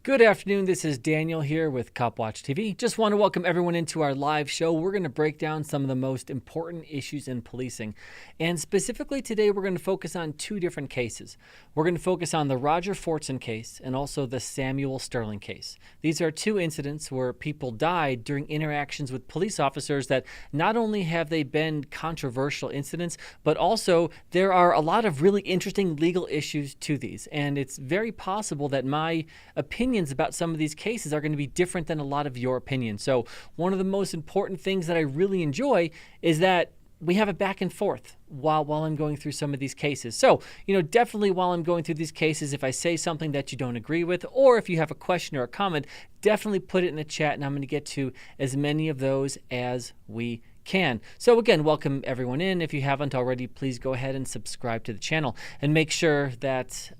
Good afternoon, this is Daniel here with Cop Watch TV. Just want to welcome everyone into our live show. We're going to break down some of the most important issues in policing. And specifically today, we're going to focus on two different cases. We're going to focus on the Roger Fortson case and also the Samuel Sterling case. These are two incidents where people died during interactions with police officers that not only have they been controversial incidents, but also there are a lot of really interesting legal issues to these. And it's very possible that my opinions about some of these cases are going to be different than a lot of your opinions. So one of the most important things that I really enjoy is that we have a back and forth while I'm going through some of these cases. So, definitely while I'm going through these cases, if I say something that you don't agree with, or if you have a question or a comment, definitely put it in the chat and I'm going to get to as many of those as we can. So again, welcome everyone in. If you haven't already, please go ahead and subscribe to the channel and make sure that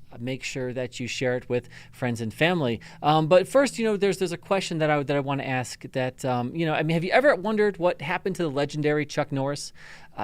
you share it with friends and family. But first, there's a question that I want to ask that, have you ever wondered what happened to the legendary Chuck Norris?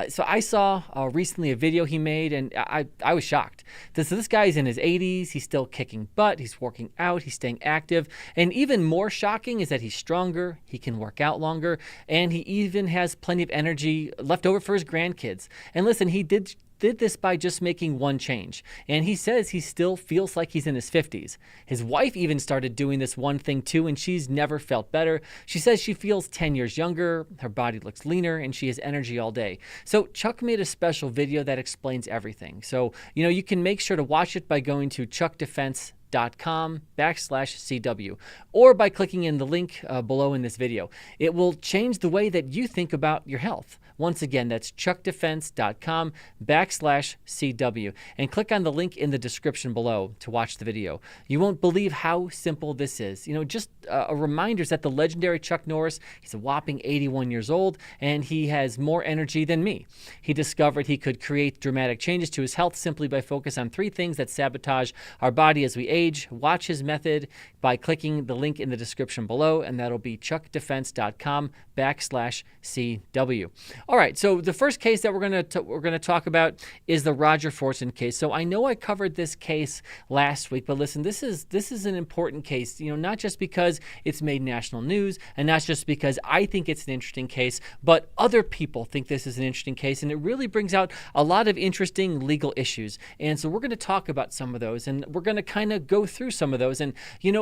So I saw recently a video he made, and I was shocked. So this guy's in his 80s. He's still kicking butt. He's working out. He's staying active. And even more shocking is that he's stronger. He can work out longer. And he even has plenty of energy left over for his grandkids. And listen, he did this by just making one change. And he says he still feels like he's in his 50s. His wife even started doing this one thing too, and she's never felt better. She says she feels 10 years younger, her body looks leaner, and she has energy all day. So Chuck made a special video that explains everything. So, you can make sure to watch it by going to chuckdefense.com/CW or by clicking in the link below in this video. It will change the way that you think about your health. Once again, that's chuckdefense.com/CW and click on the link in the description below to watch the video. You won't believe how simple this is. Just a reminder is that the legendary Chuck Norris, he's a whopping 81 years old and he has more energy than me. He discovered he could create dramatic changes to his health simply by focusing on three things that sabotage our body as we age. Watch his method by clicking the link in the description below, and that'll be chuckdefense.com/CW. All right, so the first case that we're going to talk about is the Roger Fortson case. So I know I covered this case last week, but listen, this is an important case. Not just because it's made national news, and not just because I think it's an interesting case, but other people think this is an interesting case, and it really brings out a lot of interesting legal issues. And so we're going to talk about some of those, and we're going to kind of go through some of those. And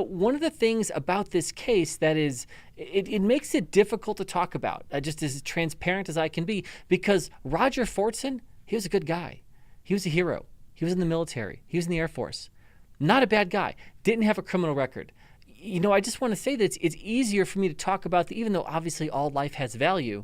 one of the things about this case that is it makes it difficult to talk about, just as transparent as I can be, because Roger Fortson, he was a good guy. He was a hero. He was in the military. He was in the Air Force. Not a bad guy. Didn't have a criminal record. I just want to say that it's easier for me to talk about, even though obviously all life has value,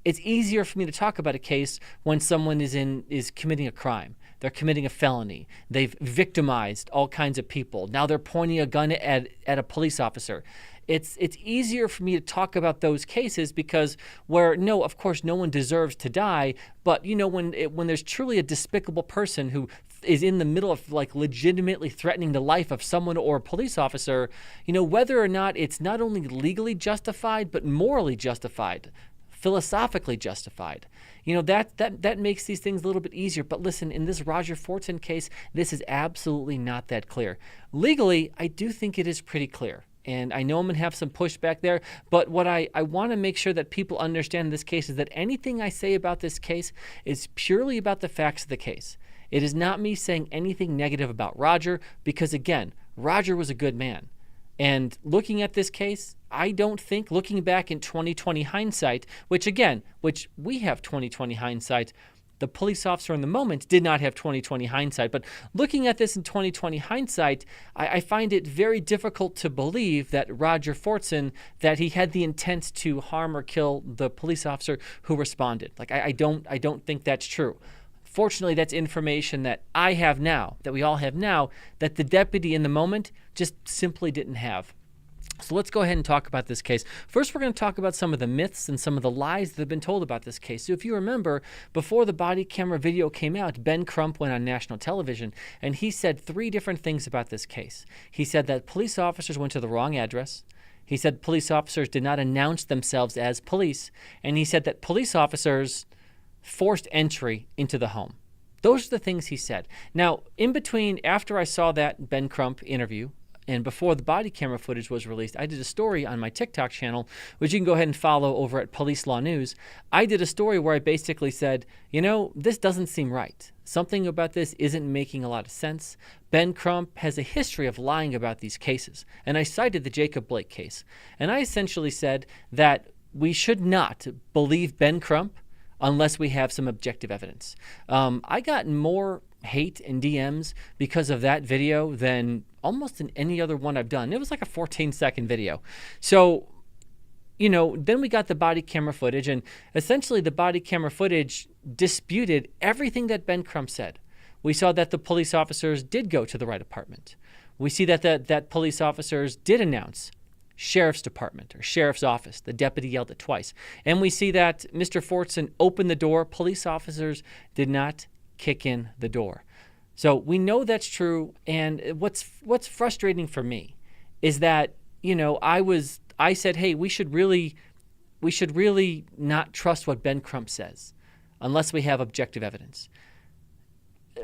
it's easier for me to talk about a case when someone is committing a crime. They're committing a felony. They've victimized all kinds of people. Now they're pointing a gun at a police officer. It's easier for me to talk about those cases because of course, no one deserves to die. But when there's truly a despicable person who is in the middle of legitimately threatening the life of someone or a police officer, whether or not it's not only legally justified but morally justified, philosophically justified. That makes these things a little bit easier. But listen, in this Roger Fortson case, this is absolutely not that clear. Legally, I do think it is pretty clear. And I know I'm going to have some pushback there, but what I want to make sure that people understand in this case is that anything I say about this case is purely about the facts of the case. It is not me saying anything negative about Roger because, again, Roger was a good man. And looking at this case, I don't think, looking back in 2020 hindsight, which we have 2020 hindsight, the police officer in the moment did not have 2020 hindsight. But looking at this in 2020 hindsight, I find it very difficult to believe that Roger Fortson, that he had the intent to harm or kill the police officer who responded. I don't think that's true. Fortunately, that's information that I have now, that we all have now, that the deputy in the moment just simply didn't have. So let's go ahead and talk about this case. First, we're going to talk about some of the myths and some of the lies that have been told about this case. So if you remember, before the body camera video came out, Ben Crump went on national television, and he said three different things about this case. He said that police officers went to the wrong address. He said police officers did not announce themselves as police. And he said that police officers forced entry into the home. Those are the things he said. Now, in between, after I saw that Ben Crump interview, And before the body camera footage was released, I did a story on my TikTok channel, which you can go ahead and follow over at Police Law News. I did a story where I basically said, this doesn't seem right. Something about this isn't making a lot of sense. Ben Crump has a history of lying about these cases. And I cited the Jacob Blake case. And I essentially said that we should not believe Ben Crump unless we have some objective evidence. I got more hate and DMs because of that video than almost in any other one I've done. It was like a 14-second video. So, then we got the body camera footage, and essentially the body camera footage disputed everything that Ben Crump said. We saw that the police officers did go to the right apartment. We see that police officers did announce Sheriff's Department or Sheriff's Office. The deputy yelled it twice. And we see that Mr. Fortson opened the door. Police officers did not kick in the door. So we know that's true. And what's frustrating for me is that, I said, hey, we should really not trust what Ben Crump says unless we have objective evidence.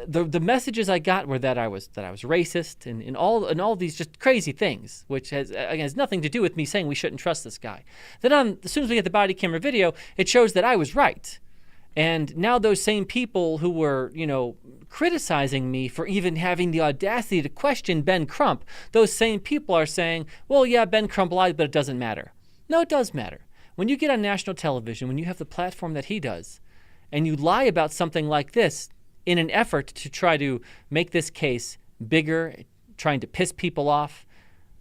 The messages I got were that I was racist and all these just crazy things, which has nothing to do with me saying we shouldn't trust this guy. Then as soon as we get the body camera video, it shows that I was right. And now those same people who were, criticizing me for even having the audacity to question Ben Crump, those same people are saying, well, yeah, Ben Crump lied, but it doesn't matter. No, it does matter. When you get on national television, when you have the platform that he does, and you lie about something like this in an effort to try to make this case bigger, trying to piss people off,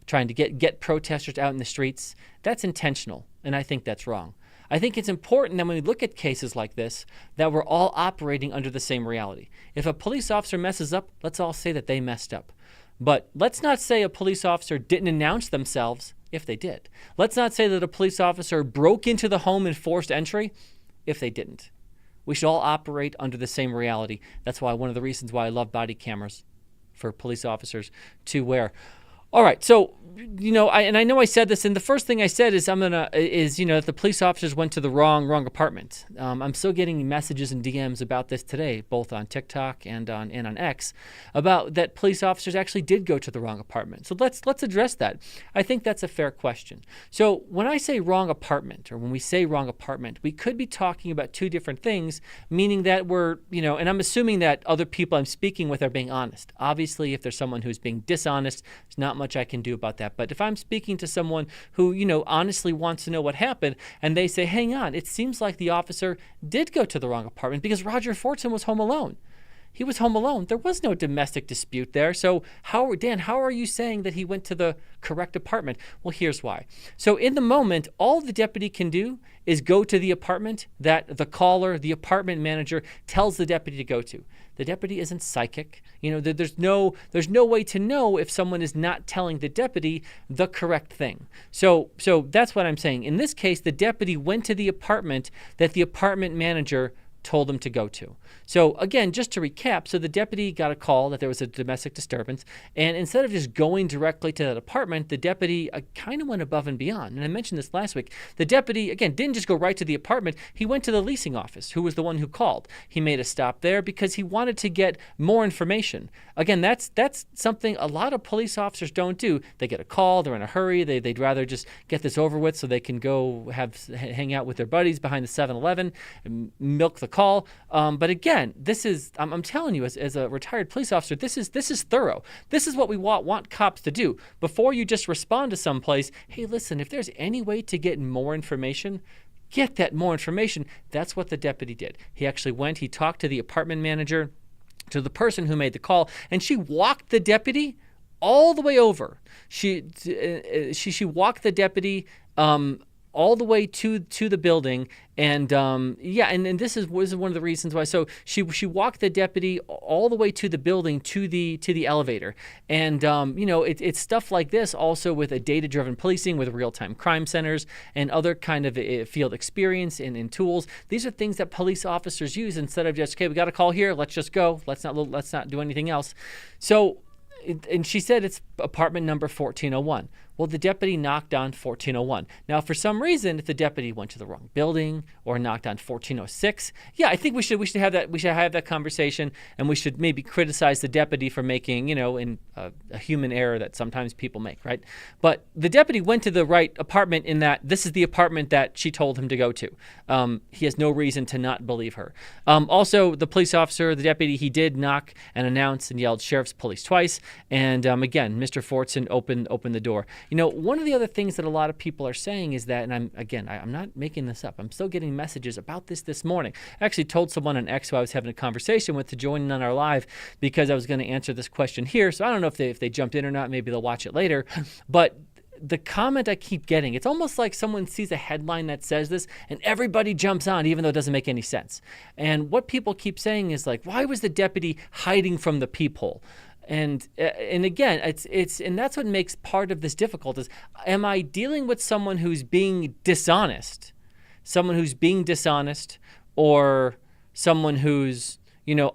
trying to get protesters out in the streets, that's intentional, and I think that's wrong. I think it's important that when we look at cases like this, that we're all operating under the same reality. If a police officer messes up, let's all say that they messed up. But let's not say a police officer didn't announce themselves if they did. Let's not say that a police officer broke into the home and forced entry if they didn't. We should all operate under the same reality. That's why one of the reasons why I love body cameras for police officers to wear. All right, so I know I said this, and the first thing I said is that the police officers went to the wrong apartment. I'm still getting messages and DMs about this today, both on TikTok and on X, about that police officers actually did go to the wrong apartment. So let's address that. I think that's a fair question. So when I say wrong apartment, or when we say wrong apartment, we could be talking about two different things, meaning that we're, and I'm assuming that other people I'm speaking with are being honest. Obviously, if there's someone who's being dishonest, there's not much I can do about that. But if I'm speaking to someone who, honestly wants to know what happened, and they say, hang on, it seems like the officer did go to the wrong apartment because Roger Fortson was home alone. He was home alone. There was no domestic dispute there. So Dan, how are you saying that he went to the correct apartment? Well, here's why. So in the moment, all the deputy can do is go to the apartment that the caller, the apartment manager, tells the deputy to go to. The deputy isn't psychic. There's no way to know if someone is not telling the deputy the correct thing. So that's what I'm saying. In this case, the deputy went to the apartment that the apartment manager told him to go to. So again, just to recap, so the deputy got a call that there was a domestic disturbance, and instead of just going directly to that apartment, the deputy kind of went above and beyond. And I mentioned this last week. The deputy, again, didn't just go right to the apartment. He went to the leasing office, who was the one who called. He made a stop there because he wanted to get more information. Again, that's something a lot of police officers don't do. They get a call, they're in a hurry, they'd rather just get this over with so they can go hang out with their buddies behind the 7-Eleven and milk the call. But again, I'm telling you, as a retired police officer, this is thorough. This is what we want cops to do. Before you just respond to someplace, hey, listen, if there's any way to get more information, get that more information. That's what the deputy did. He actually went, he talked to the apartment manager, to the person who made the call, and she walked the deputy all the way over. She walked the deputy all the way to the building, and and this was one of the reasons why. So she walked the deputy all the way to the building, to the elevator, and it's stuff like this also with a data-driven policing, with real-time crime centers and other kind of field experience and tools. These are things that police officers use instead of just, okay, we got a call here, let's just go, let's not do anything else. So. And she said apartment number 1401. Well, the deputy knocked on 1401. Now, for some reason, if the deputy went to the wrong building or knocked on 1406, yeah, I think we should have that conversation, and we should maybe criticize the deputy for making, a human error that sometimes people make, right? But the deputy went to the right apartment in that this is the apartment that she told him to go to. He has no reason to not believe her. Also, the police officer, the deputy, he did knock and announce and yelled "Sheriff's Police" twice, and again, Mr. Fortson opened the door. One of the other things that a lot of people are saying is that, and I'm not making this up, I'm still getting messages about this morning. I actually told someone on X who I was having a conversation with to join in on our live because I was going to answer this question here. So I don't know if they jumped in or not. Maybe they'll watch it later. But the comment I keep getting, it's almost like someone sees a headline that says this and everybody jumps on, even though it doesn't make any sense. And what people keep saying is like, why was the deputy hiding from the peephole? And again, it's and that's what makes part of this difficult is, am I dealing with someone who's being dishonest, or someone who's,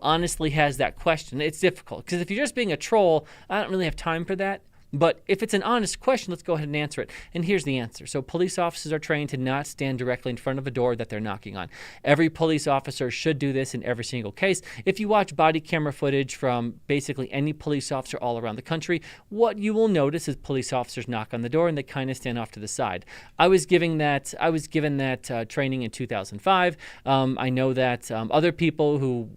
honestly has that question? It's difficult because if you're just being a troll, I don't really have time for that. But if it's an honest question, let's go ahead and answer it. And here's the answer. So police officers are trained to not stand directly in front of a door that they're knocking on. Every police officer should do this in every single case. If you watch body camera footage from basically any police officer all around the country, what you will notice is police officers knock on the door and they kind of stand off to the side. I was given that training in 2005. I know that other people who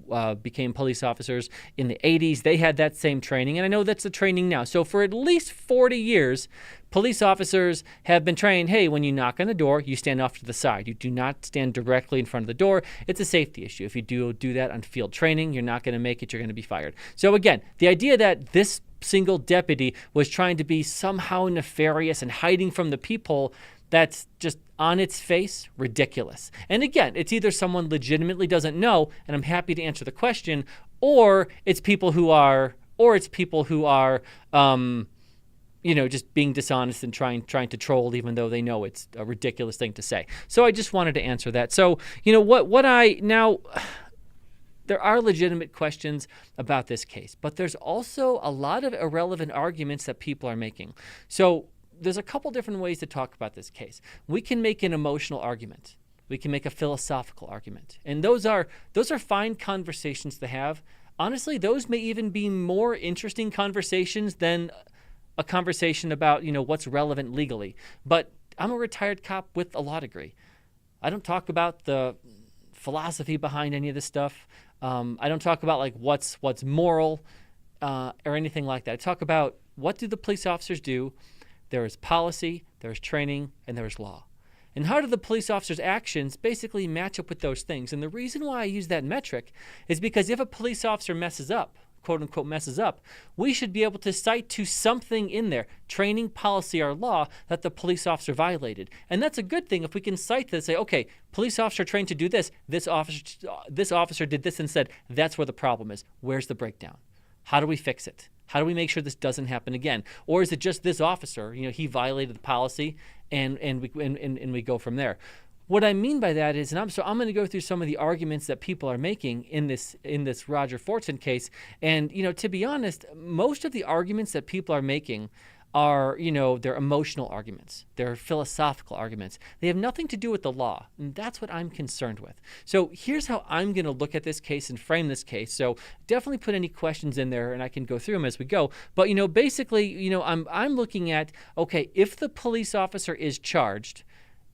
became police officers in the 80s, they had that same training, and I know that's the training now. So for at least 40 years, police officers have been trained, hey, when you knock on the door, you stand off to the side. You do not stand directly in front of the door. It's a safety issue. If you do that on field training, you're not going to make it. You're going to be fired. So again, the idea that this single deputy was trying to be somehow nefarious and hiding from the peephole, that's just on its face ridiculous. And again, it's either someone legitimately doesn't know, and I'm happy to answer the question, or it's people who are just being dishonest and trying to troll, even though they know it's a ridiculous thing to say. So I just wanted to answer that. So, there are legitimate questions about this case, but there's also a lot of irrelevant arguments that people are making. So there's a couple different ways to talk about this case. We can make an emotional argument. We can make a philosophical argument. And those are fine conversations to have. Honestly, those may even be more interesting conversations than a conversation about, what's relevant legally. But I'm a retired cop with a law degree. I don't talk about the philosophy behind any of this stuff. I don't talk about like what's moral or anything like that. I talk about what do the police officers do. There is policy, there's training, and there's law. And how do the police officers' actions basically match up with those things? And the reason why I use that metric is because if a police officer messes up, quote unquote messes up, we should be able to cite to something in there, training, policy, or law, that the police officer violated. And that's a good thing if we can cite this, say, okay, police officer trained to do this, this officer did this instead. That's where the problem is. Where's the breakdown? How do we fix it? How do we make sure this doesn't happen again? Or is it just this officer, he violated the policy and we go from there? What I mean by that is, I'm going to go through some of the arguments that people are making in this Roger Fortson case. And, to be honest, most of the arguments that people are making are, they're emotional arguments. They're philosophical arguments. They have nothing to do with the law. And that's what I'm concerned with. So here's how I'm going to look at this case and frame this case. So definitely put any questions in there and I can go through them as we go. But, basically, I'm looking at, okay, if the police officer is charged,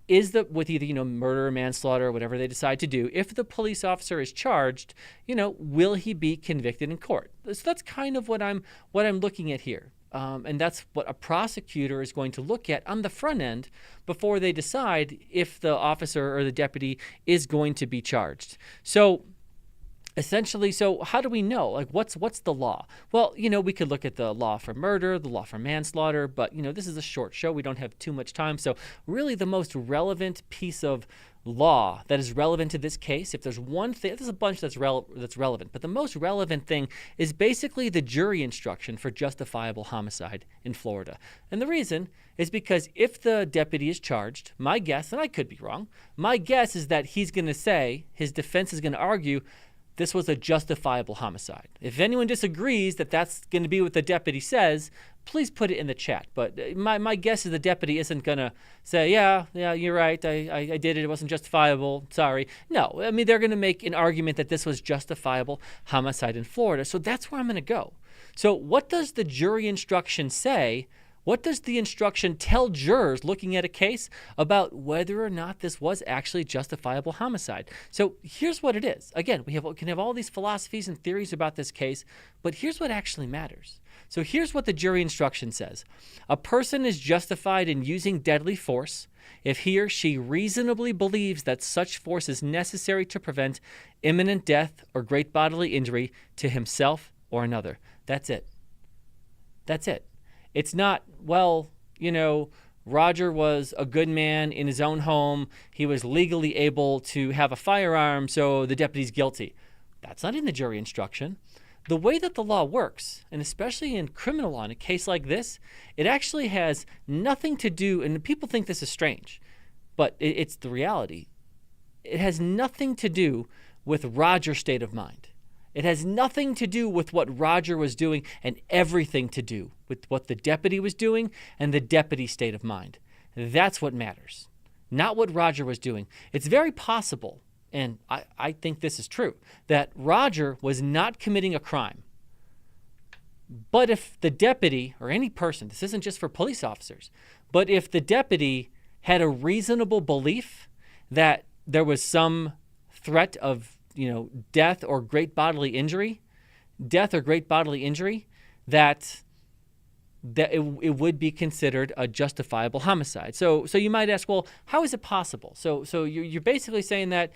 with either, murder or manslaughter or whatever they decide to do, if the police officer is charged, will he be convicted in court? So that's kind of what I'm looking at here. And that's what a prosecutor is going to look at on the front end before they decide if the officer or the deputy is going to be charged. So essentially, so how do we know? Like, what's the law? Well, we could look at the law for murder, the law for manslaughter, but, this is a short show. We don't have too much time. So really the most relevant piece of law that is relevant to this case, if there's one thing, there's a bunch that's relevant, but the most relevant thing is basically the jury instruction for justifiable homicide in Florida. And the reason is because if the deputy is charged, my guess, and I could be wrong, my guess is that he's going to say, his defense is going to argue, this was a justifiable homicide. If anyone disagrees that that's going to be what the deputy says, please put it in the chat. But my guess is the deputy isn't going to say, yeah, you're right. I did it. It wasn't justifiable. Sorry. No, I mean, they're going to make an argument that this was justifiable homicide in Florida. So that's where I'm going to go. So what does the jury instruction say? What does the instruction tell jurors looking at a case about whether or not this was actually justifiable homicide? So here's what it is. Again, we can have all these philosophies and theories about this case, but here's what actually matters. So here's what the jury instruction says. A person is justified in using deadly force if he or she reasonably believes that such force is necessary to prevent imminent death or great bodily injury to himself or another. That's it. That's it. It's not, well, Roger was a good man in his own home. He was legally able to have a firearm, so the deputy's guilty. That's not in the jury instruction. The way that the law works, and especially in criminal law, in a case like this, it actually has nothing to do, and people think this is strange, but it's the reality. It has nothing to do with Roger's state of mind. It has nothing to do with what Roger was doing and everything to do with what the deputy was doing and the deputy's state of mind. That's what matters, not what Roger was doing. It's very possible, and I think this is true, that Roger was not committing a crime. But if the deputy, or any person, this isn't just for police officers, but if the deputy had a reasonable belief that there was some threat of death or great bodily injury, that it would be considered a justifiable homicide. So you might ask, well, how is it possible? So you're basically saying that,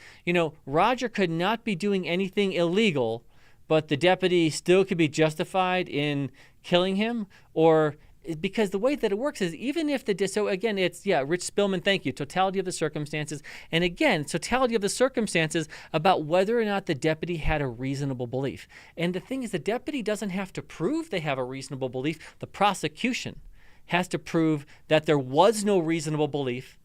Roger could not be doing anything illegal, but the deputy still could be justified in killing him? Or because the way that it works is even if so again, it's, Rich Spillman, thank you, totality of the circumstances. And again, totality of the circumstances about whether or not the deputy had a reasonable belief. And the thing is, the deputy doesn't have to prove they have a reasonable belief. The prosecution has to prove that there was no reasonable belief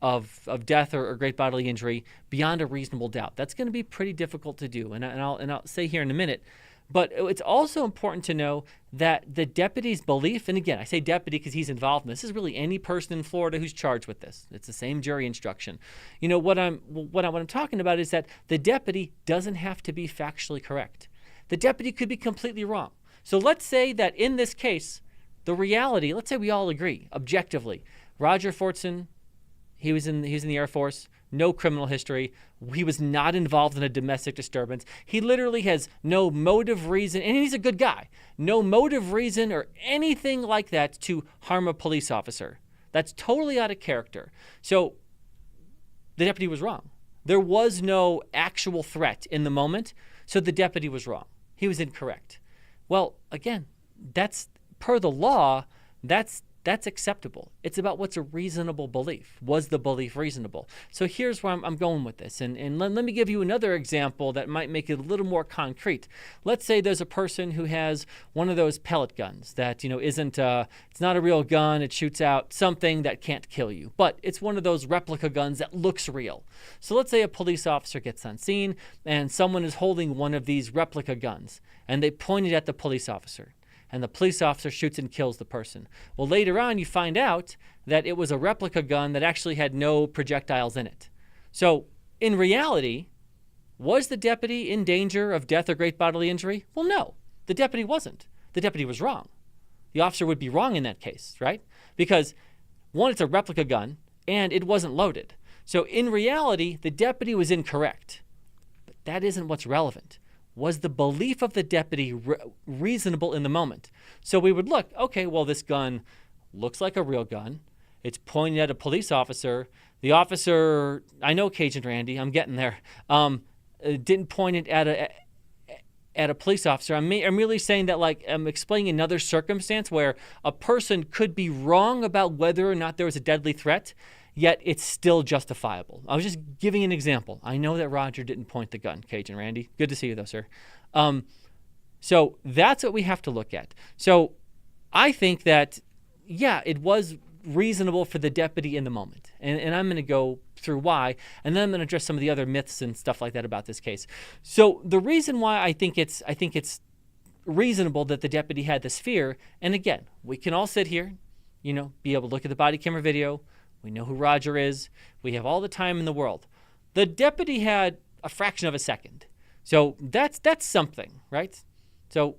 of death or great bodily injury beyond a reasonable doubt. That's going to be pretty difficult to do. And I'll say here in a minute. But it's also important to know that the deputy's belief, and again, I say deputy because he's involved in this. This is really any person in Florida who's charged with this. It's the same jury instruction. What I'm talking about is that the deputy doesn't have to be factually correct. The deputy could be completely wrong. So let's say that in this case, the reality, let's say we all agree, objectively, Roger Fortson, he was in the Air Force, no criminal history. He was not involved in a domestic disturbance. He literally has no motive, reason, and he's a good guy. No motive, reason, or anything like that to harm a police officer. That's totally out of character. So the deputy was wrong. There was no actual threat in the moment, so the deputy was wrong. He was incorrect. Well, again, that's per the law, that's acceptable. It's about what's a reasonable belief. Was the belief reasonable? So here's where I'm going with this. And let me give you another example that might make it a little more concrete. Let's say there's a person who has one of those pellet guns that, isn't, it's not a real gun. It shoots out something that can't kill you, but it's one of those replica guns that looks real. So let's say a police officer gets on scene and someone is holding one of these replica guns and they point it at the police officer. And the police officer shoots and kills the person. Well, later on, you find out that it was a replica gun that actually had no projectiles in it. So, in reality, was the deputy in danger of death or great bodily injury? Well, no, the deputy wasn't. The deputy was wrong. The officer would be wrong in that case, right? Because, one, it's a replica gun, and it wasn't loaded. So, in reality, the deputy was incorrect. But that isn't what's relevant. Was the belief of the deputy reasonable in the moment? So we would look, okay, well, this gun looks like a real gun. It's pointed at a police officer. The officer, I know Cajun Randy, I'm getting there, didn't point it at a police officer. I'm really saying that, like, I'm explaining another circumstance where a person could be wrong about whether or not there was a deadly threat, yet it's still justifiable. I was just giving an example. I know that Roger didn't point the gun, Cajun Randy. Good to see you, though, sir. So that's what we have to look at. So I think that, it was reasonable for the deputy in the moment. And I'm going to go through why, and then I'm going to address some of the other myths and stuff like that about this case. So the reason why I think it's reasonable that the deputy had this fear. And again, we can all sit here, be able to look at the body camera video. We know who Roger is. We have all the time in the world. The deputy had a fraction of a second. So that's something, right? So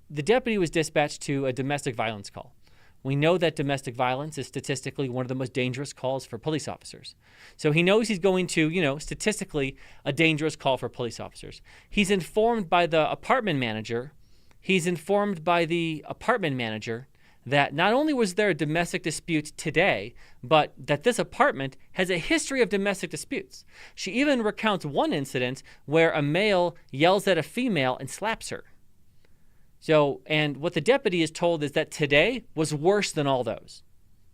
the deputy was dispatched to a domestic violence call. We know that domestic violence is statistically one of the most dangerous calls for police officers. So he knows he's going to, statistically, a dangerous call for police officers. He's informed by the apartment manager. That not only was there a domestic dispute today, but that this apartment has a history of domestic disputes. She even recounts one incident where a male yells at a female and slaps her. So, and what the deputy is told is that today was worse than all those.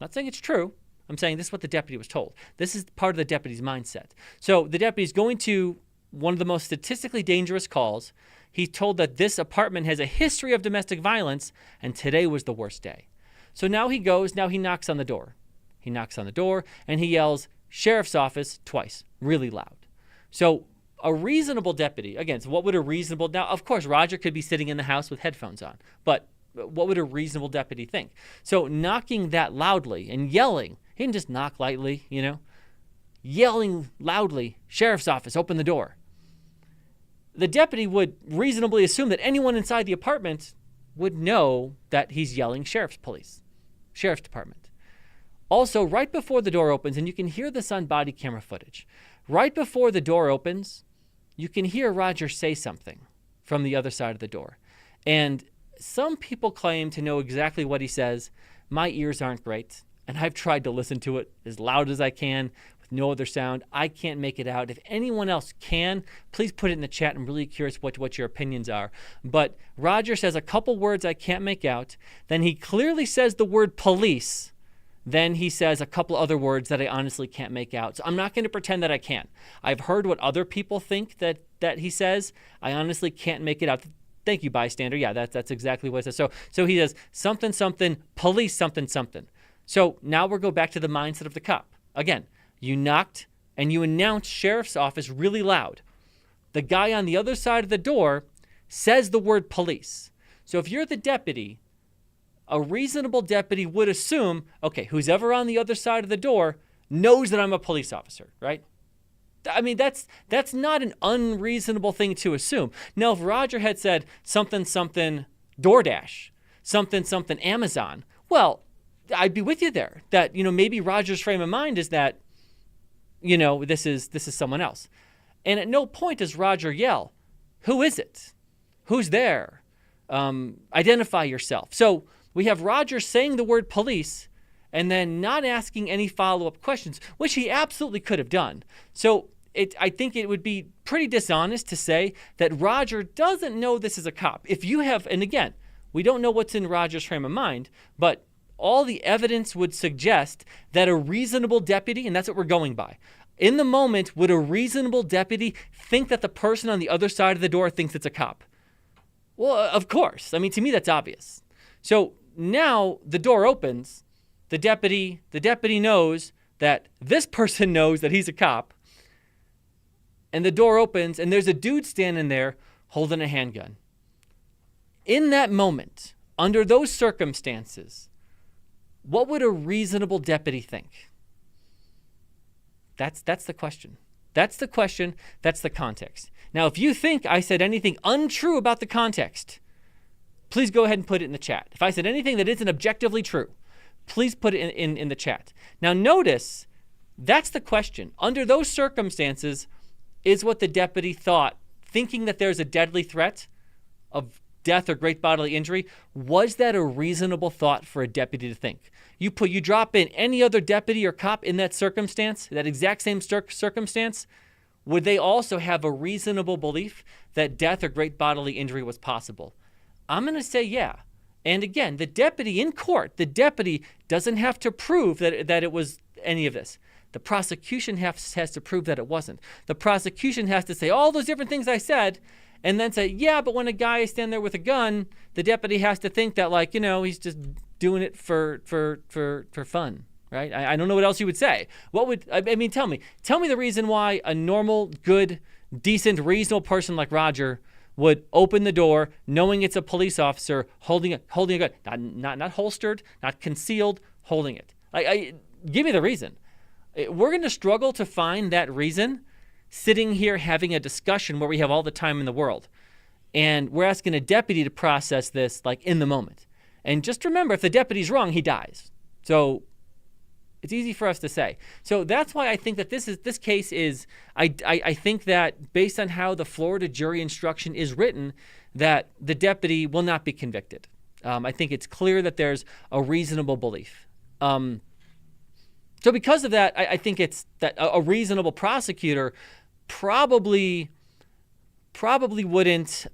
I'm not saying it's true. I'm saying this is what the deputy was told. This is part of the deputy's mindset. So the deputy's going to one of the most statistically dangerous calls. He's told that this apartment has a history of domestic violence, and today was the worst day. So now he knocks on the door. He knocks on the door, and he yells, "Sheriff's office," twice, really loud. So a reasonable deputy, again, so what would a reasonable, now, of course, Roger could be sitting in the house with headphones on, but what would a reasonable deputy think? So knocking that loudly and yelling, he didn't just knock lightly, yelling loudly, "Sheriff's office, open the door." The deputy would reasonably assume that anyone inside the apartment would know that he's yelling sheriff's department. Also, right before the door opens, and you can hear this on body camera footage, right before the door opens, you can hear Roger say something from the other side of the door. And some people claim to know exactly what he says. My ears aren't great, and I've tried to listen to it as loud as I can with no other sound. I can't make it out. If anyone else can, please put it in the chat. I'm really curious what your opinions are. But Roger says a couple words I can't make out. Then he clearly says the word police. Then he says a couple other words that I honestly can't make out. So I'm not going to pretend that I can. I've heard what other people think that he says. I honestly can't make it out. Thank you, bystander. Yeah, that's exactly what it says. So he says something, police, something. So now we'll go back to the mindset of the cop. Again, you knocked and you announced sheriff's office really loud. The guy on the other side of the door says the word police. So if you're the deputy, a reasonable deputy would assume, okay, who's ever on the other side of the door knows that I'm a police officer, right? I mean, that's not an unreasonable thing to assume. Now, if Roger had said something DoorDash, something Amazon, well, I'd be with you there. That, maybe Roger's frame of mind is that, this is someone else. And at no point does Roger yell, "Who is it? Who's there? Identify yourself." So we have Roger saying the word police and then not asking any follow-up questions, which he absolutely could have done. So I think it would be pretty dishonest to say that Roger doesn't know this is a cop. If you have, and again, we don't know what's in Roger's frame of mind, but all the evidence would suggest that a reasonable deputy, and that's what we're going by, in the moment, would a reasonable deputy think that the person on the other side of the door thinks it's a cop? Well, of course. I mean, to me, that's obvious. So now the door opens. The deputy knows that this person knows that he's a cop. And the door opens, and there's a dude standing there holding a handgun. In that moment, under those circumstances, what would a reasonable deputy think? That's the question. That's the question. That's the context. Now, if you think I said anything untrue about the context, please go ahead and put it in the chat. If I said anything that isn't objectively true, please put it in the chat. Now, notice, that's the question. Under those circumstances, is what the deputy thought, thinking that there's a deadly threat of death or great bodily injury, was that a reasonable thought for a deputy to think? You drop in any other deputy or cop in that circumstance, that exact same circumstance, would they also have a reasonable belief that death or great bodily injury was possible? I'm going to say yeah. And again, the deputy in court, the deputy doesn't have to prove that it was any of this. The prosecution has to prove that it wasn't. The prosecution has to say all those different things I said, and then say, yeah, but when a guy is standing there with a gun, the deputy has to think that, he's just doing it for fun, right? I don't know what else you would say. Tell me the reason why a normal, good, decent, reasonable person like Roger would open the door knowing it's a police officer holding a gun, not holstered, not concealed, holding it. Give me the reason. We're going to struggle to find that reason sitting here having a discussion where we have all the time in the world. And we're asking a deputy to process this like in the moment. And just remember, if the deputy's wrong, he dies. So it's easy for us to say. So that's why I think that this case is, I think that based on how the Florida jury instruction is written, that the deputy will not be convicted. I think it's clear that there's a reasonable belief. So because of that, I think it's that a reasonable prosecutor probably wouldn't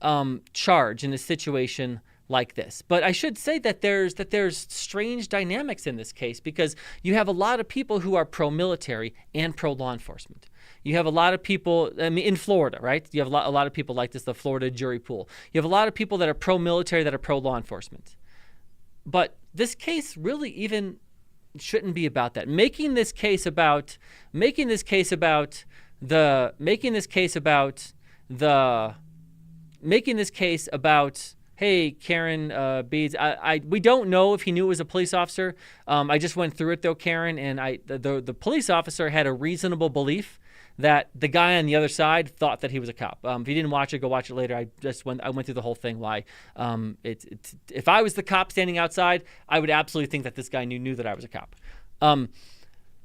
charge in a situation like this. But I should say that there's strange dynamics in this case, because you have a lot of people who are pro-military and pro-law enforcement. You have a lot of people, I mean, in Florida, right? You have a lot of people like this, the Florida jury pool. You have a lot of people that are pro-military, that are pro-law enforcement. But this case really even shouldn't be about that. Making this case about hey, Karen Beads, we don't know if he knew it was a police officer. I just went through it though, Karen, and the police officer had a reasonable belief that the guy on the other side thought that he was a cop. If you didn't watch it, go watch it later. I went through the whole thing. Why? If I was the cop standing outside, I would absolutely think that this guy knew that I was a cop.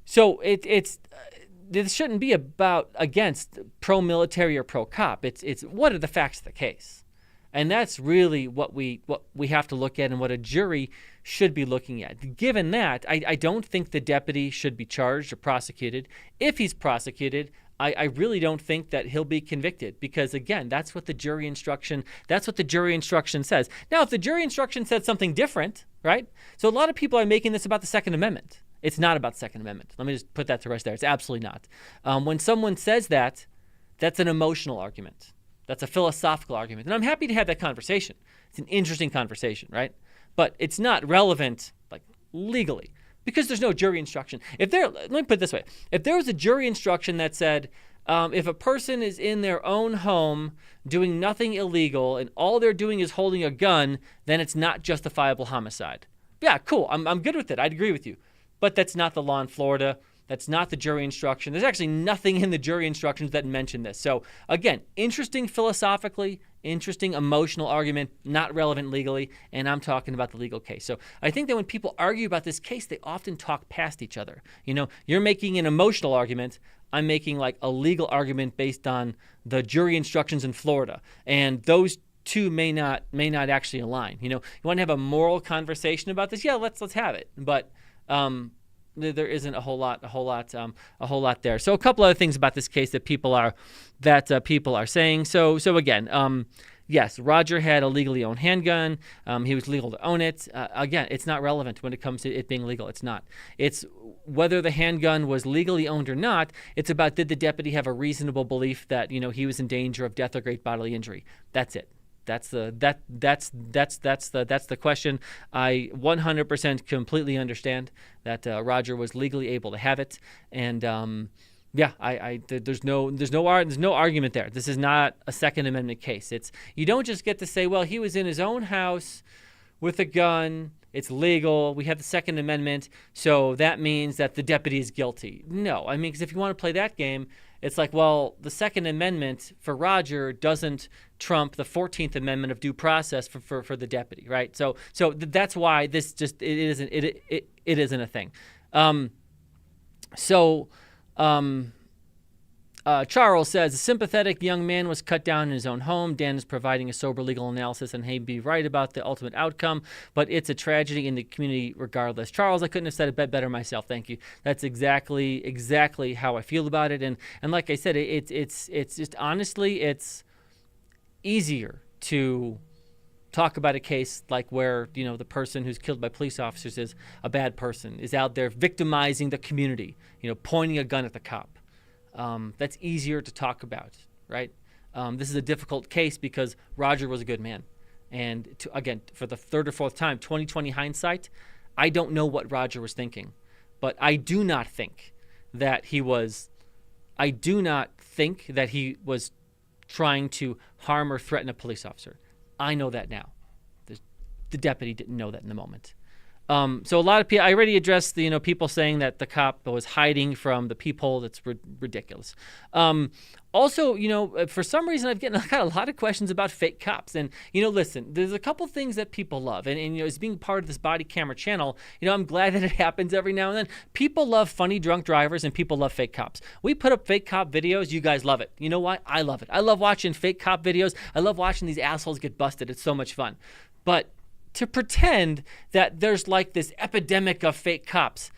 So this shouldn't be about against pro-military or pro-cop. It's what are the facts of the case. And that's really what we have to look at and what a jury should be looking at. Given that, I don't think the deputy should be charged or prosecuted. If he's prosecuted, I really don't think that he'll be convicted, because again, that's what the jury instruction says. Now, if the jury instruction said something different, right? So a lot of people are making this about the Second Amendment. It's not about the Second Amendment. Let me just put that to rest there. It's absolutely not. When someone says that, that's an emotional argument. That's a philosophical argument. And I'm happy to have that conversation. It's an interesting conversation, right? But it's not relevant, like, legally, because there's no jury instruction. Let me put it this way. If there was a jury instruction that said, if a person is in their own home doing nothing illegal and all they're doing is holding a gun, then it's not justifiable homicide. Yeah, cool. I'm good with it. I'd agree with you. But that's not the law in Florida. That's not the jury instruction. There's actually nothing in the jury instructions that mention this. So again, interesting philosophically, interesting emotional argument, not relevant legally, and I'm talking about the legal case. So I think that when people argue about this case, they often talk past each other. You know, you're making an emotional argument. I'm making like a legal argument based on the jury instructions in Florida. And those two may not actually align. You know, you want to have a moral conversation about this? Yeah, let's have it. But there isn't a whole lot there. So a couple other things about this case that people are saying. So again, yes, Roger had a legally owned handgun. He was legal to own it. Again, it's not relevant when it comes to it being legal. It's not. It's whether the handgun was legally owned or not. It's about, did the deputy have a reasonable belief that, you know, he was in danger of death or great bodily injury. That's it. That's the question. I 100% completely understand that Roger was legally able to have it, and there's no argument there. This is not a Second Amendment case. You don't just get to say, well, he was in his own house with a gun. It's legal. We have the Second Amendment, so that means that the deputy is guilty. No, I mean, because if you want to play that game, it's like, well, the Second Amendment for Roger doesn't trump the 14th Amendment of due process for the deputy, right? So that's why this just it isn't a thing. Charles says, a sympathetic young man was cut down in his own home. Dan is providing a sober legal analysis and he'd be right about the ultimate outcome, but it's a tragedy in the community regardless. Charles, I couldn't have said it better myself. Thank you. That's exactly how I feel about it. And like I said, it's just honestly, it's easier to talk about a case like where, you know, the person who's killed by police officers is a bad person, is out there victimizing the community, you know, pointing a gun at the cop. That's easier to talk about, right? This is a difficult case because Roger was a good man. And again, for the third or fourth time, 2020 hindsight, I don't know what Roger was thinking. But I do not think that he was trying to harm or threaten a police officer. I know that now. The deputy didn't know that in the moment. So a lot of people, I already addressed the, people saying that the cop was hiding from the peephole. That's ridiculous. Also, for some reason, I've got a lot of questions about fake cops. And, listen, there's a couple things that people love. And as being part of this body camera channel, I'm glad that it happens every now and then. People love funny drunk drivers and people love fake cops. We put up fake cop videos. You guys love it. You know what? I love it. I love watching fake cop videos. I love watching these assholes get busted. It's so much fun. But to pretend that there's like this epidemic of fake cops,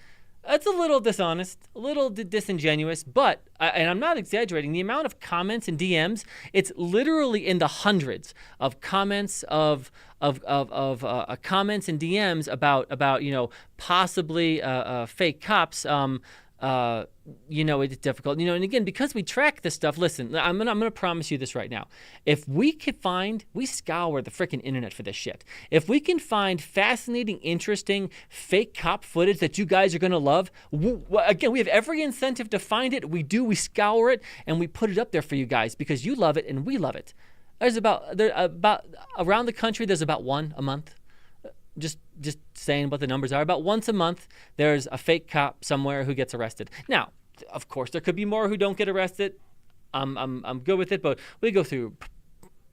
that's a little dishonest, a little disingenuous, but, and I'm not exaggerating, the amount of comments and DMs, it's literally in the hundreds of comments comments and DMs about possibly fake cops. It's difficult, and again, because we track this stuff, listen, I'm gonna promise you this right now. If we scour the freaking internet for this shit. If we can find fascinating, interesting, fake cop footage that you guys are gonna love, again, we have every incentive to find it. We scour it, and we put it up there for you guys because you love it and we love it. There's about around the country, there's about one a month. Just saying what the numbers are. About once a month, there's a fake cop somewhere who gets arrested. Now, of course, there could be more who don't get arrested. I'm good with it, but we go through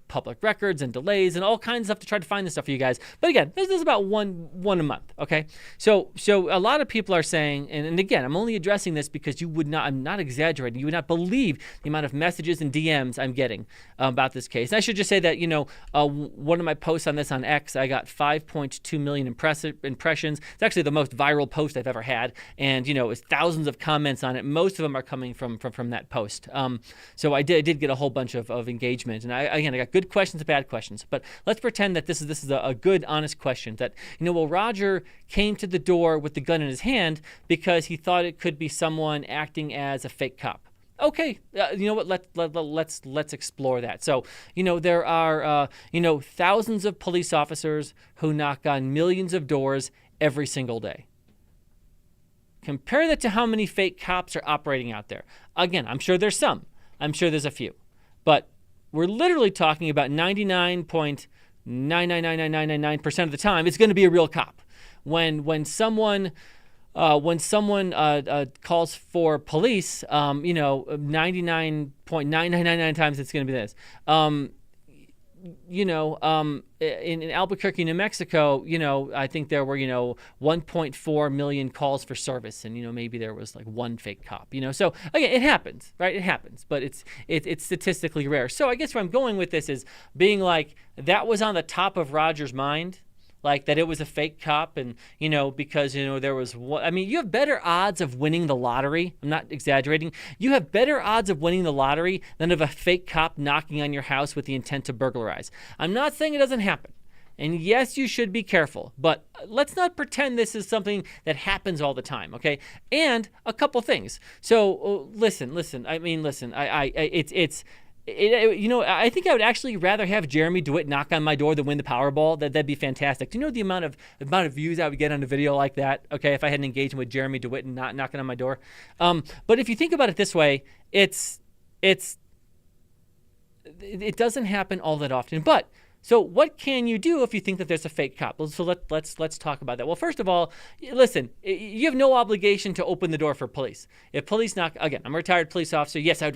public records and delays and all kinds of stuff to try to find this stuff for you guys. But again, this is about one a month, okay? So a lot of people are saying, and again, I'm only addressing this because I'm not exaggerating, you would not believe the amount of messages and DMs I'm getting about this case. And I should just say that, one of my posts on this on X, I got 5.2 million impressions. It's actually the most viral post I've ever had. And, it's thousands of comments on it. Most of them are coming from that post. So I did get a whole bunch of engagement. And I got good questions and bad questions, but let's pretend that this is a good, honest question. That Roger came to the door with the gun in his hand because he thought it could be someone acting as a fake cop. Okay, you know what? Let's explore that. So there are thousands of police officers who knock on millions of doors every single day. Compare that to how many fake cops are operating out there. Again, I'm sure there's some. I'm sure there's a few, but we're literally talking about 99.99999% of the time, it's going to be a real cop. When someone calls for police, 99.9999 times it's going to be this. In Albuquerque, New Mexico, I think there were, 1.4 million calls for service, and maybe there was like one fake cop. So again, it happens, right? It happens, but it's statistically rare. So I guess where I'm going with this is being like that was on the top of Roger's mind. Like that it was a fake cop and, because, there was you have better odds of winning the lottery. I'm not exaggerating. You have better odds of winning the lottery than of a fake cop knocking on your house with the intent to burglarize. I'm not saying it doesn't happen. And yes, you should be careful, but let's not pretend this is something that happens all the time, okay? And a couple things. So listen. I think I would actually rather have Jeremy DeWitt knock on my door than win the Powerball. That'd be fantastic. Do you know the amount of views I would get on a video like that? Okay, if I had an engagement with Jeremy DeWitt and not knocking on my door. But if you think about it this way, it doesn't happen all that often. But so what can you do if you think that there's a fake cop? So let's talk about that. Well, first of all, listen, you have no obligation to open the door for police. If police knock, again, I'm a retired police officer. Yes, I'm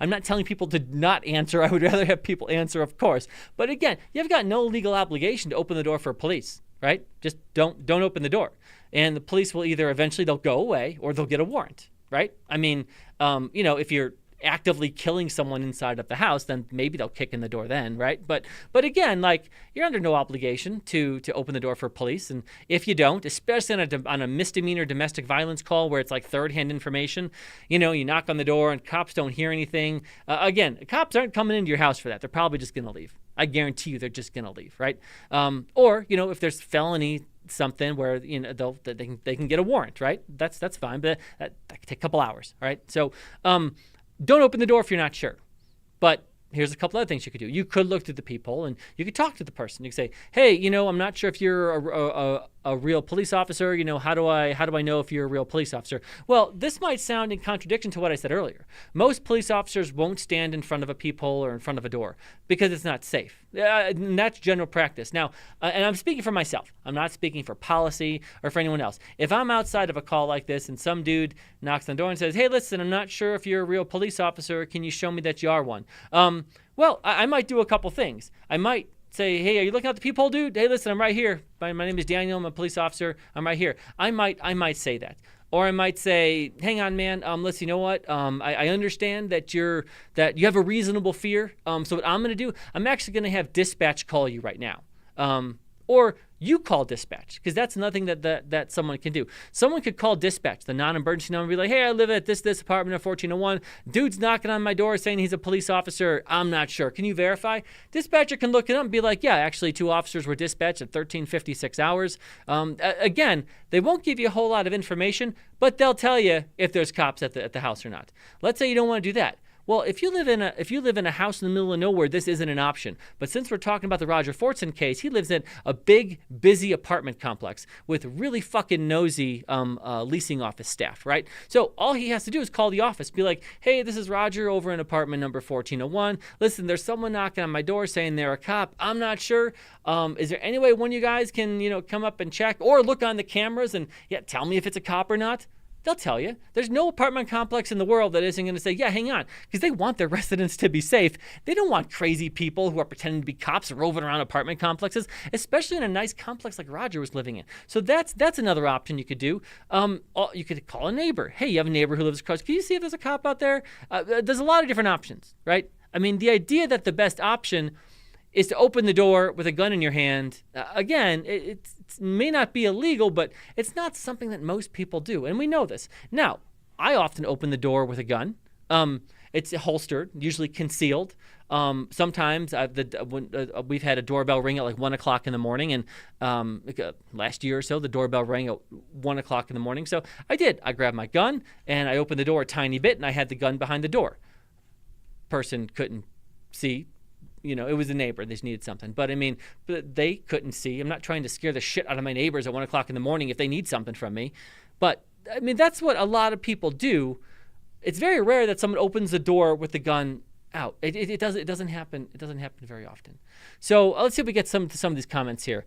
not telling people to not answer. I would rather have people answer, of course. But again, you've got no legal obligation to open the door for police, right? Just don't open the door. And the police will either eventually they'll go away or they'll get a warrant, right? If you're actively killing someone inside of the house, then maybe they'll kick in the door then, right? But again, like you're under no obligation to open the door for police. And if you don't, especially on a misdemeanor domestic violence call where it's like third-hand information, you knock on the door and cops don't hear anything. Again, cops aren't coming into your house for that. They're probably just going to leave. I guarantee you they're just going to leave, right? Or if there's felony something where they can get a warrant, right? That's fine, but that could take a couple hours, all right? So don't open the door if you're not sure. But here's a couple other things you could do. You could look through the peephole and you could talk to the person. You could say, hey, I'm not sure if you're a real police officer? How do I know if you're a real police officer? Well, this might sound in contradiction to what I said earlier. Most police officers won't stand in front of a peephole or in front of a door because it's not safe. And that's general practice. Now, and I'm speaking for myself. I'm not speaking for policy or for anyone else. If I'm outside of a call like this and some dude knocks on the door and says, "Hey, listen, I'm not sure if you're a real police officer. Can you show me that you are one?" Well, I might do a couple things. I might say, "Hey, are you looking out the peephole, dude? Hey, listen, I'm right here. My name is Daniel. I'm a police officer. I'm right here." I might say that. Or I might say, "Hang on, man. Listen, you know what? I understand that you have a reasonable fear. So what I'm going to do, I'm actually going to have dispatch call you right now." Or you call dispatch, because that's nothing that someone can do. Someone could call dispatch, the non-emergency number, and be like, "Hey, I live at this apartment of 1401. Dude's knocking on my door saying he's a police officer. I'm not sure. Can you verify?" Dispatcher can look it up and be like, "Yeah, actually 2 officers were dispatched at 13:56 hours." Again, they won't give you a whole lot of information, but they'll tell you if there's cops at the house or not. Let's say you don't want to do that. Well, if you live in a house in the middle of nowhere, this isn't an option. But since we're talking about the Roger Fortson case, he lives in a big, busy apartment complex with really fucking nosy leasing office staff, right? So all he has to do is call the office, be like, "Hey, this is Roger over in apartment number 1401. Listen, there's someone knocking on my door saying they're a cop. I'm not sure. Is there any way one of you guys can, come up and check or look on the cameras and tell me if it's a cop or not?" They'll tell you. There's no apartment complex in the world that isn't going to say, "Yeah, hang on," because they want their residents to be safe. They don't want crazy people who are pretending to be cops roving around apartment complexes, especially in a nice complex like Roger was living in. So that's another option you could do. You could call a neighbor. "Hey, you have a neighbor who lives across. Can you see if there's a cop out there?" There's a lot of different options, right? I mean, the idea that the best option is to open the door with a gun in your hand. Again, it may not be illegal, but it's not something that most people do, and we know this. Now, I often open the door with a gun. It's holstered, usually concealed. Sometimes we've had a doorbell ring at like 1 o'clock in the morning, and last year or so, the doorbell rang at 1 o'clock in the morning. So I did. I grabbed my gun, and I opened the door a tiny bit, and I had the gun behind the door. Person couldn't see. It was a neighbor. They just needed something. But they couldn't see. I'm not trying to scare the shit out of my neighbors at 1 o'clock in the morning if they need something from me. But, that's what a lot of people do. It's very rare that someone opens the door with the gun out. It doesn't happen. It doesn't happen very often. So let's see if we get some of these comments here.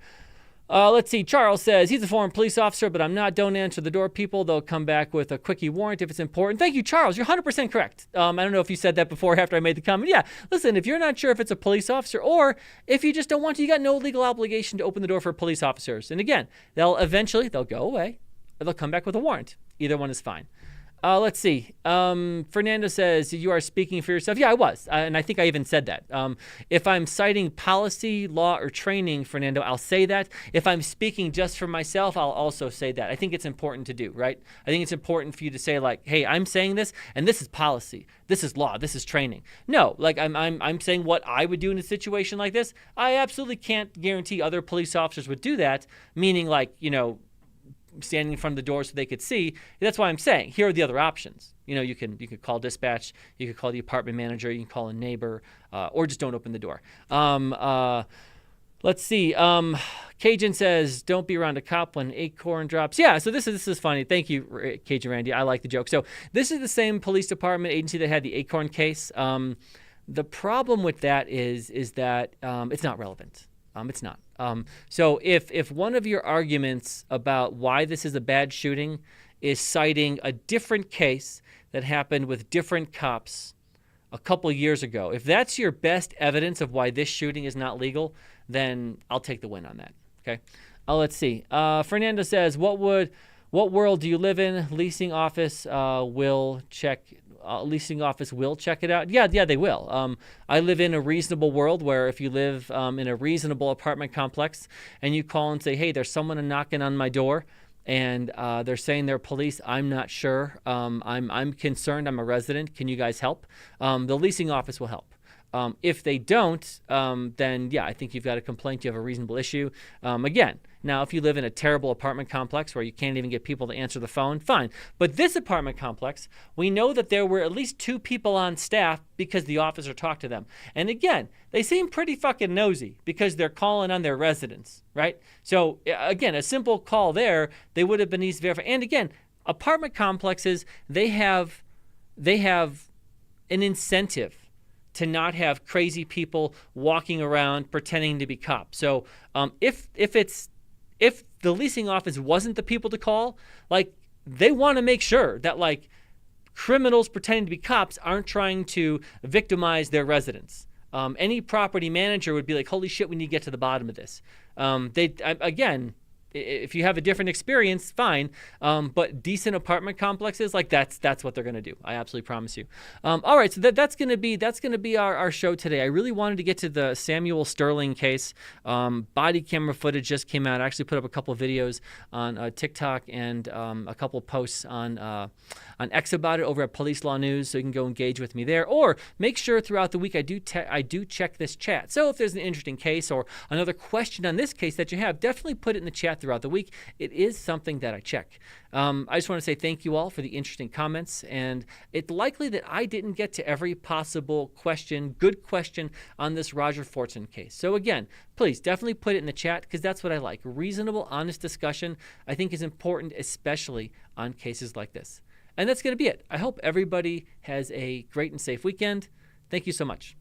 Let's see. Charles says, "He's a former police officer, but I'm not. Don't answer the door, people. They'll come back with a quickie warrant if it's important." Thank you, Charles. You're 100% correct. I don't know if you said that before or after I made the comment. Yeah, listen, if you're not sure if it's a police officer or if you just don't want to, you got no legal obligation to open the door for police officers. And again, they'll go away or they'll come back with a warrant. Either one is fine. Let's see. Fernando says, "You are speaking for yourself." Yeah, I was. And I think I even said that. If I'm citing policy, law, or training, Fernando, I'll say that. If I'm speaking just for myself, I'll also say that. I think it's important to do, right? I think it's important for you to say, like, "Hey, I'm saying this, and this is policy. This is law. This is training." No, like I'm saying what I would do in a situation like this. I absolutely can't guarantee other police officers would do that, meaning like, standing in front of the door so they could see. That's why I'm saying here are the other options. You could call dispatch, you could call the apartment manager, you can call a neighbor, or just don't open the door. Let's see. Cajun says, "Don't be around a cop when Acorn drops." Yeah, so this is funny. Thank you, Cajun Randy. I like the joke. So this is the same police department agency that had the Acorn case. The problem with that is that it's not relevant. It's not. So if one of your arguments about why this is a bad shooting is citing a different case that happened with different cops a couple years ago, if that's your best evidence of why this shooting is not legal, then I'll take the win on that. Okay. Let's see. Fernando says, what world do you live in? Leasing office will check it out. Yeah, they will. I live in a reasonable world where if you live in a reasonable apartment complex and you call and say, "Hey, there's someone knocking on my door and they're saying they're police. I'm not sure. I'm concerned. I'm a resident. Can you guys help?" The leasing office will help. If they don't, then yeah, I think you've got a complaint. You have a reasonable issue. Again, Now, if you live in a terrible apartment complex where you can't even get people to answer the phone, fine. But this apartment complex, we know that there were at least 2 people on staff because the officer talked to them. And again, they seem pretty fucking nosy because they're calling on their residents, right? So again, a simple call there, they would have been easy to verify. And again, apartment complexes, they have an incentive to not have crazy people walking around pretending to be cops. So if the leasing office wasn't the people to call, like, they want to make sure that, like, criminals pretending to be cops aren't trying to victimize their residents. Any property manager would be like, holy shit, we need to get to the bottom of this. Again, if you have a different experience, fine. But decent apartment complexes, like, that's what they're going to do. I absolutely promise you. All right, so that's going to be our show today. I really wanted to get to the Samuel Sterling case. Body camera footage just came out. I actually put up a couple of videos on TikTok and a couple of posts on X about it over at Police Law News, so you can go engage with me there. Or make sure throughout the week I do check this chat. So if there's an interesting case or another question on this case that you have, definitely put it in the chat throughout the week. It is something that I check. I just want to say thank you all for the interesting comments, and it's likely that I didn't get to every possible good question on this Roger Fortson case. So again, please definitely put it in the chat, because that's what I like. Reasonable, honest discussion, I think, is important, especially on cases like this. And that's going to be it. I hope everybody has a great and safe weekend. Thank you so much.